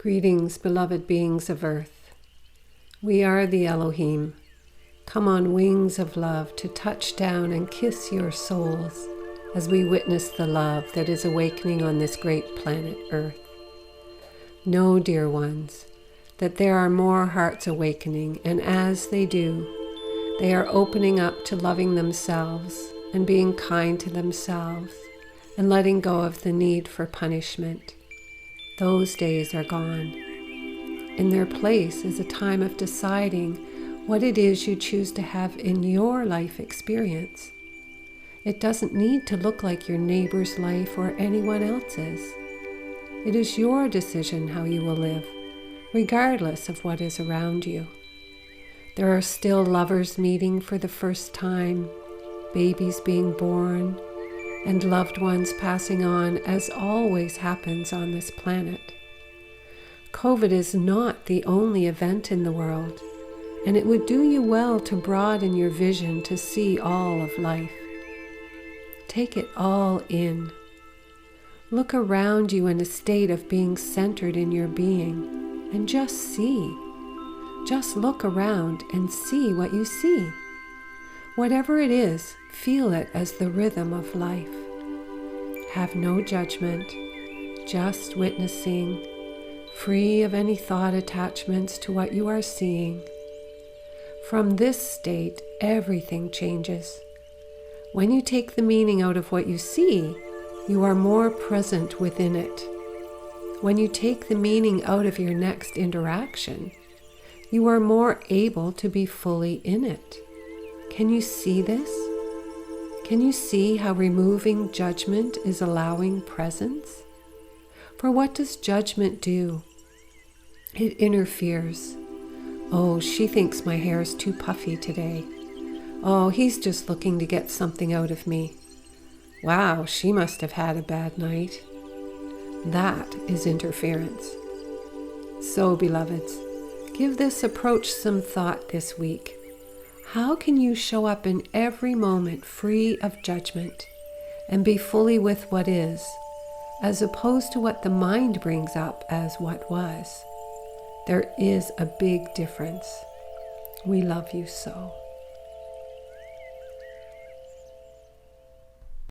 Greetings, beloved beings of earth. We are the Elohim, come on wings of love to touch down and kiss your souls as we witness the love that is awakening on this great planet Earth. Know, dear ones, that there are more hearts awakening, and as they do, they are opening up to loving themselves and being kind to themselves and letting go of the need for punishment. Those days are gone. In their place is a time of deciding what it is you choose to have in your life experience. It doesn't need to look like your neighbor's life or anyone else's. It is your decision how you will live, regardless of what is around you. There are still lovers meeting for the first time, babies being born, and loved ones passing on, as always happens on this planet. COVID is not the only event in the world, and it would do you well to broaden your vision to see all of life. Take it all in. Look around you in a state of being centered in your being, and just see. Just look around and see what you see. Whatever it is, feel it as the rhythm of life. Have no judgment, just witnessing, free of any thought attachments to what you are seeing. From this state, everything changes. When you take the meaning out of what you see, you are more present within it. When you take the meaning out of your next interaction, you are more able to be fully in it. Can you see this? Can you see how removing judgment is allowing presence? For what does judgment do? It interferes. Oh, she thinks my hair is too puffy today. Oh, he's just looking to get something out of me. Wow, she must have had a bad night. That is interference. So, beloveds, give this approach some thought this week. How can you show up in every moment free of judgment and be fully with what is, as opposed to what the mind brings up as what was? There is a big difference. We love you so.